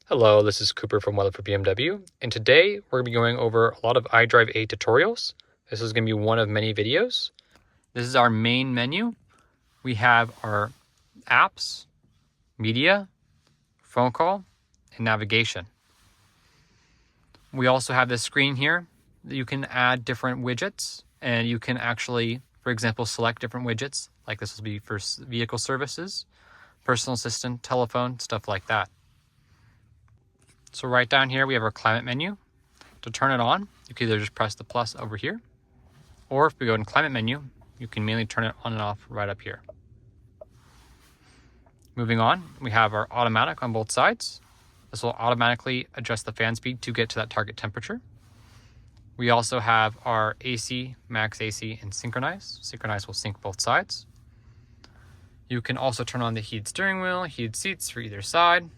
Hello, this is Cooper from Weatherford BMW, and today we're going to be going over a lot of iDrive 8 tutorials. This is going to be one of many videos. This is our main menu. We have our apps, media, phone call, and navigation. We also have this screen here that you can add different widgets, and you can actually, for example, select different widgets, like this will be for vehicle services, personal assistant, telephone, stuff like that. So right down here, we have our climate menu. To turn it on, you can either just press the plus over here, or if we go in climate menu, you can mainly turn it on and off right up here. Moving on, we have our automatic on both sides. This will automatically adjust the fan speed to get to that target temperature. We also have our AC, max AC, and synchronize. Synchronize will sync both sides. You can also turn on the heated steering wheel, heated seats for either side.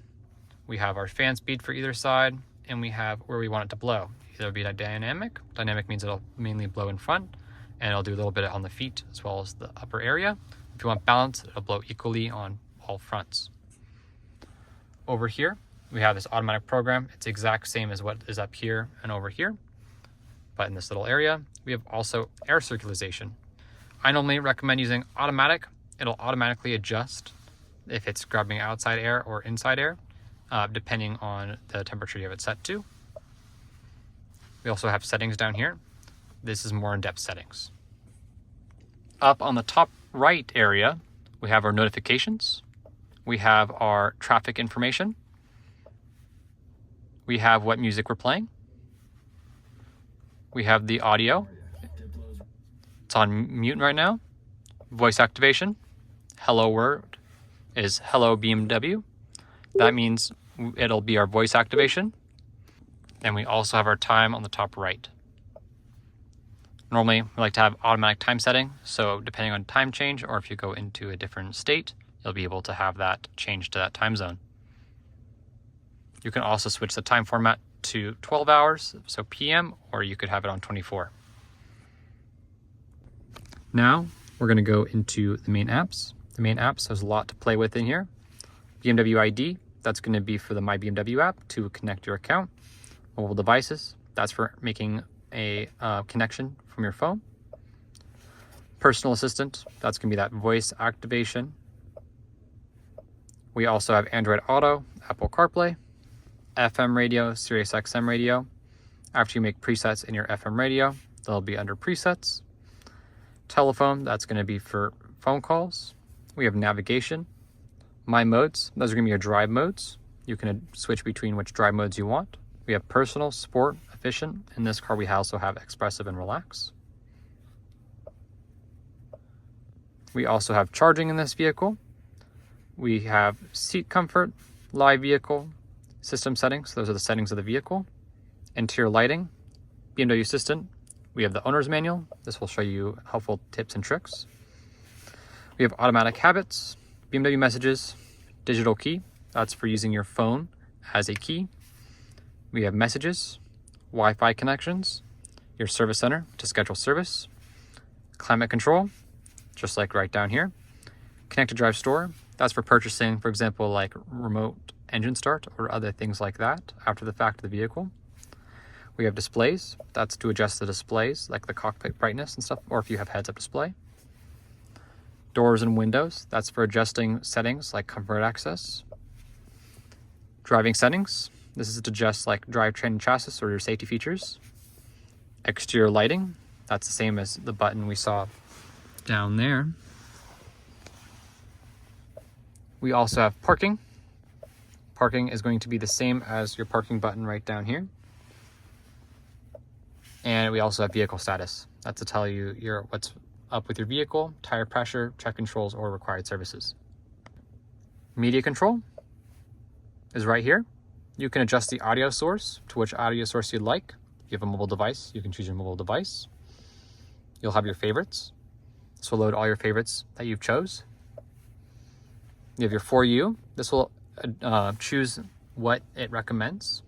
We have our fan speed for either side, and we have where we want it to blow. Either be dynamic. Dynamic means it'll mainly blow in front, and it'll do a little bit on the feet as well as the upper area. If you want balance, it'll blow equally on all fronts. Over here, we have this automatic program. It's the exact same as what is up here and over here, but in this little area, we have also air circulation. I normally recommend using automatic. It'll automatically adjust if it's grabbing outside air or inside air, depending on the temperature you have it set to. We also have settings down here. This is more in-depth settings. Up on the top right area, we have our notifications. We have our traffic information. We have what music we're playing. We have the audio. It's on mute right now. Voice activation. Hello word is hello BMW. That means it'll be our voice activation. And we also have our time on the top right. Normally, we like to have automatic time setting. So depending on time change, or if you go into a different state, you'll be able to have that change to that time zone. You can also switch the time format to 12 hours, so PM, or you could have it on 24. Now, we're going to go into the main apps. The main apps, there's a lot to play with in here. BMW ID, that's going to be for the My BMW app to connect your account. Mobile devices, that's for making a connection from your phone. Personal assistant, that's going to be that voice activation. We also have Android Auto, Apple CarPlay, FM radio, Sirius XM radio. After you make presets in your FM radio, they'll be under presets. Telephone, that's going to be for phone calls. We have navigation. My modes, those are going to be your drive modes. You can switch between which drive modes you want. We have personal, sport, efficient. In this car, we also have expressive and relax. We also have charging in this vehicle. We have seat comfort, live vehicle, system settings. Those are the settings of the vehicle. Interior lighting, BMW Assistant. We have the owner's manual. This will show you helpful tips and tricks. We have automatic habits, BMW messages, digital key. That's for using your phone as a key. We have messages, Wi-Fi connections, your service center to schedule service, climate control, just like right down here. Connected drive store, that's for purchasing, for example, like remote engine start or other things like that after the fact of the vehicle. We have displays, that's to adjust the displays, like the cockpit brightness and stuff, or if you have heads-up display. Doors and windows, that's for adjusting settings like comfort access. Driving settings, this is to adjust like drivetrain and chassis or your safety features. Exterior lighting, that's the same as the button we saw down there. We also have parking. Parking is going to be the same as your parking button right down here. And we also have vehicle status. That's to tell you what's up with your vehicle, tire pressure, check controls, or required services. Media control is right here. You can adjust the audio source to which audio source you'd like. If you have a mobile device, you can choose your mobile device. You'll have your favorites. This will load all your favorites that you've chose. You have your For You. This will choose what it recommends.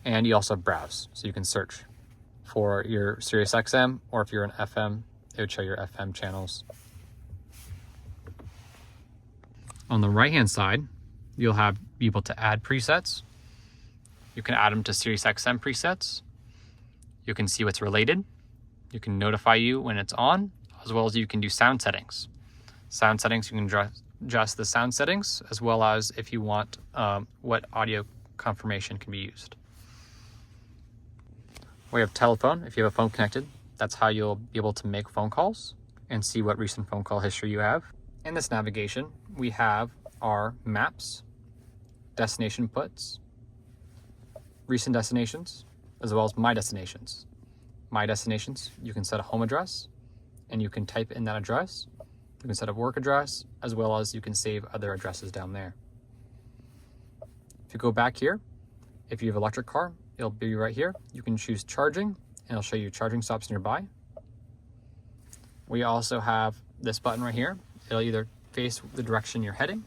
And you also have Browse, so you can search for your Sirius XM, or if you're an FM, it would show your FM channels. On the right-hand side, you'll have be able to add presets. You can add them to Sirius XM presets. You can see what's related. You can notify you when it's on, as well as you can do sound settings. Sound settings, you can adjust the sound settings, as well as if you want what audio confirmation can be used. We have telephone. If you have a phone connected, that's how you'll be able to make phone calls and see what recent phone call history you have. In this navigation, we have our maps, destination puts, recent destinations, as well as my destinations. My destinations, you can set a home address and you can type in that address. You can set a work address, as well as you can save other addresses down there. If you go back here, if you have an electric car, it'll be right here. You can choose charging and it'll show you charging stops nearby. We also have this button right here. It'll either face the direction you're heading,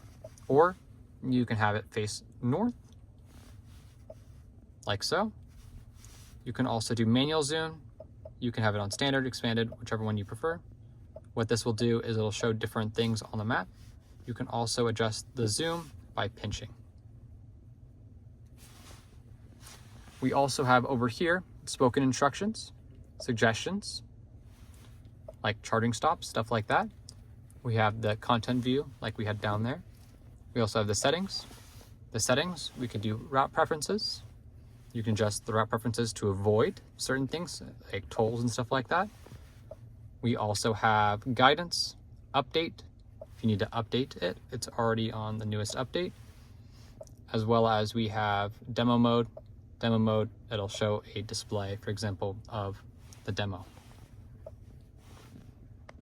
or you can have it face north, like so. You can also do manual zoom. You can have it on standard, expanded, whichever one you prefer. What this will do is it'll show different things on the map. You can also adjust the zoom by pinching. We also have over here spoken instructions, suggestions, like charging stops, stuff like that. We have the content view like we had down there. We also have the settings. The settings, we can do route preferences. You can adjust the route preferences to avoid certain things like tolls and stuff like that. We also have guidance, update. If you need to update it, it's already on the newest update. As well as we have demo mode. Demo mode, it'll show a display, for example, of the demo.